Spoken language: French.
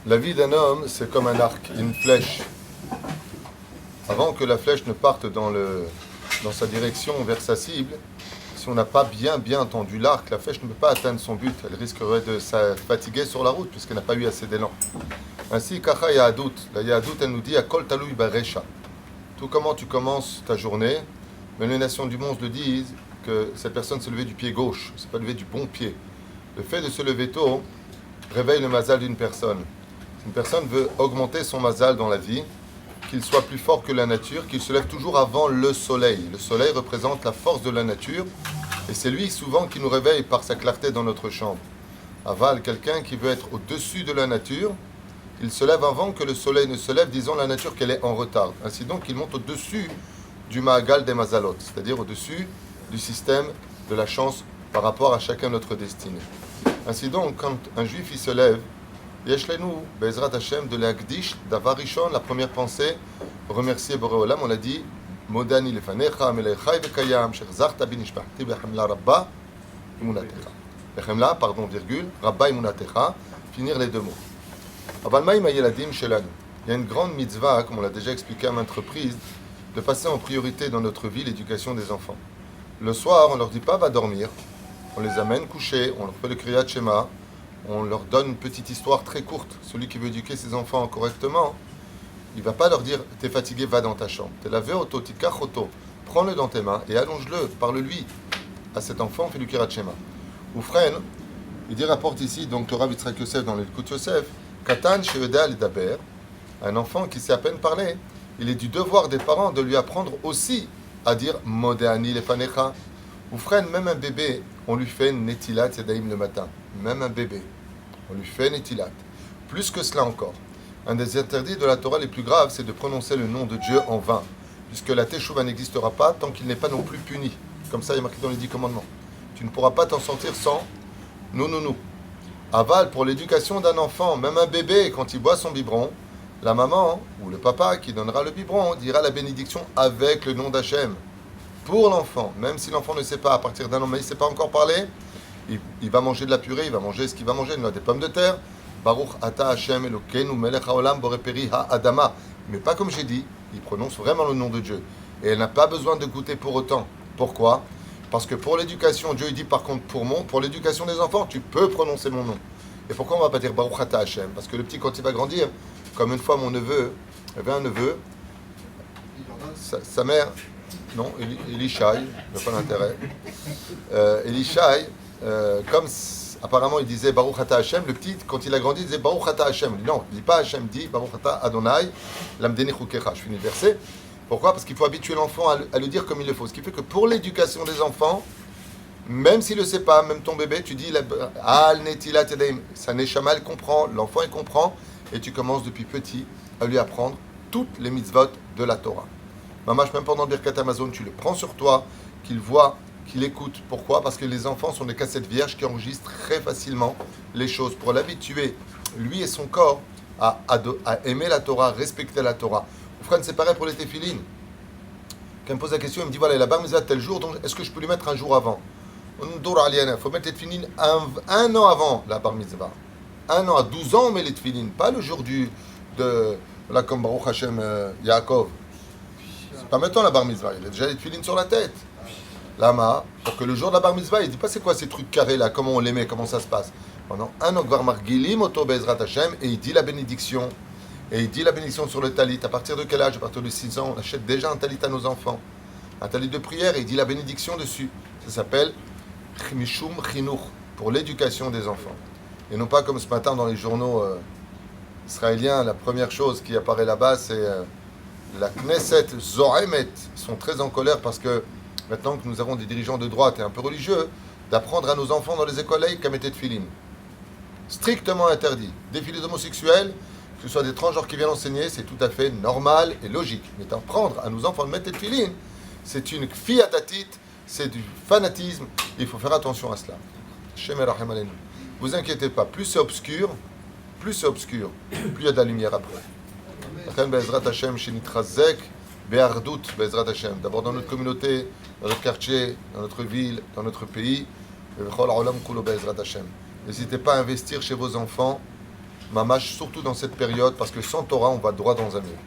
La vie d'un homme, c'est comme un arc, une flèche. Avant que la flèche ne parte dans sa direction vers sa cible, si on n'a pas bien tendu l'arc, la flèche ne peut pas atteindre son but. Elle risquerait de se fatiguer sur la route puisqu'elle n'a pas eu assez d'élan. Ainsi, Kacha Yahadut, la Yahadut, elle nous dit Akol Talui Baresha. Tout comment tu commences ta journée, mais les nations du monde le disent que cette personne s'est levée du pied gauche, c'est pas levée du bon pied. Le fait de se lever tôt réveille le mazal d'une personne. Si une personne veut augmenter son mazal dans la vie, qu'il soit plus fort que la nature, qu'il se lève toujours avant le soleil. Le soleil représente la force de la nature, et c'est lui souvent qui nous réveille par sa clarté dans notre chambre. Aval, quelqu'un qui veut être au-dessus de la nature, il se lève avant que le soleil ne se lève, disons la nature qu'elle est en retard. Ainsi donc, il monte au-dessus du Ma'agal des Mazalot, c'est-à-dire au-dessus du système de la chance par rapport à chacun notre destinée. Ainsi donc, quand un juif il se lève, Yeshlenu, Bezrat Hashem, de l'Agdish, Davarishon, la première pensée, remercier Boré Olam, on a dit, Modani lefanecha, melechai vekayam, shechzarta binishpachti, bechemla rabba, imunatecha. Bechemla, pardon, virgule, rabba imunatecha, finir les deux mots. Avalmaïm ayeladim shelanu. Il y a une grande mitzvah, comme on l'a déjà expliqué à maintes reprises, de passer en priorité dans notre vie l'éducation des enfants. Le soir, on ne leur dit pas va dormir, on les amène coucher, on leur fait le kriyat shema, on leur donne une petite histoire très courte. Celui qui veut éduquer ses enfants correctement, il ne va pas leur dire t'es fatigué, va dans ta chambre. T'es lavé auto, tikach auto, prends-le dans tes mains et allonge-le, parle-lui à cet enfant, fais du kriyat shema. Oufren, il rapporte ici, donc Torah Yitzhak Yosef dans l'Elkut Yosef, Katan she'eda ledaber, un enfant qui sait à peine parler, il est du devoir des parents de lui apprendre aussi à dire Modéani lefanecha. Oufren, même un bébé, on lui fait netilat yadaim le matin. Même un bébé, on lui fait netilat. Plus que cela encore. Un des interdits de la Torah les plus graves, c'est de prononcer le nom de Dieu en vain, puisque la teshuva n'existera pas tant qu'il n'est pas non plus puni. Comme ça, il est marqué dans les 10 commandements. Tu ne pourras pas t'en sortir sans nous. Aval, pour l'éducation d'un enfant, même un bébé, quand il boit son biberon, la maman ou le papa qui donnera le biberon dira la bénédiction avec le nom d'Hachem. Pour l'enfant, même si l'enfant ne sait pas, à partir d'un an, mais il ne sait pas encore parler, il va manger de la purée, il va manger ce qu'il va manger, des pommes de terre. Baruch ata Hashem Elokeinu melech haolam boreperi ha'adama. Mais pas comme j'ai dit, il prononce vraiment le nom de Dieu. Et elle n'a pas besoin de goûter pour autant. Pourquoi ? Parce que pour l'éducation, Dieu il dit par contre pour l'éducation des enfants, tu peux prononcer mon nom. Et pourquoi on ne va pas dire Baruch ata Hashem ? Parce que le petit, quand il va grandir, comme une fois mon neveu, il avait un neveu, sa mère, non, Elishai, il n'a pas d'intérêt. Elishai, comme apparemment il disait Baruch Ata Hashem, le petit, quand il a grandi, il disait Baruch Ata Hashem. Il dit non, il ne dit pas Hashem, il dit Baruch Ata Adonai, Lamdeni Chukecha. Je finis le verset. Pourquoi ? Parce qu'il faut habituer l'enfant à le dire comme il le faut. Ce qui fait que pour l'éducation des enfants, même s'il ne le sait pas, même ton bébé, tu dis Al Netilat Yadaim, sa neshama, elle comprend, l'enfant il comprend, et tu commences depuis petit à lui apprendre toutes les mitzvot de la Torah. Mamash, même pendant Birkat Amazon, tu le prends sur toi, qu'il voit, qu'il écoute. Pourquoi ? Parce que les enfants sont des cassettes vierges qui enregistrent très facilement les choses pour l'habituer, lui et son corps, à aimer la Torah, respecter la Torah. Frère, c'est pareil pour les téfilines. Quand il me pose la question, il me dit voilà, la bar mitzvah tel jour, donc est-ce que je peux lui mettre un jour avant ? Il faut mettre les téfilines un an avant la bar mitzvah. Un an, à 12 ans, on met les téfilines, pas le jour comme Baruch Hashem Yaakov. C'est pas maintenant la bar mitzvah, il a déjà les téfilines sur la tête. Lama, pour que le jour de la bar mitzvah, il dit pas c'est quoi ces trucs carrés là, comment on les met, comment ça se passe. Pendant un an, Gvar Margilim, Oto Bezrat Hashem, et il dit la bénédiction. Et il dit la bénédiction sur le talit. À partir de quel âge ? À partir de 6 ans, on achète déjà un talit à nos enfants. Un talit de prière, et il dit la bénédiction dessus. Ça s'appelle Mishum Chinuch, pour l'éducation des enfants. Et non pas comme ce matin dans les journaux israéliens, la première chose qui apparaît là-bas, c'est la Knesset Zoremet. Ils sont très en colère parce que maintenant que nous avons des dirigeants de droite et un peu religieux, d'apprendre à nos enfants dans les écoles laïques à mettre tefilin. Strictement interdit. Défilé d'homosexuels, que ce soit des transgenres qui viennent enseigner, c'est tout à fait normal et logique. Mais d'apprendre à nos enfants de mettre tefilin, c'est une kfiatatit, c'est du fanatisme. Il faut faire attention à cela. Shem Erachem Aleinu. Vous inquiétez pas, plus c'est obscur, plus il y a de la lumière après. D'abord dans notre communauté, dans notre quartier, dans notre ville, dans notre pays. N'hésitez pas à investir chez vos enfants Mamash, surtout dans cette période, parce que sans Torah, on va droit dans un mur.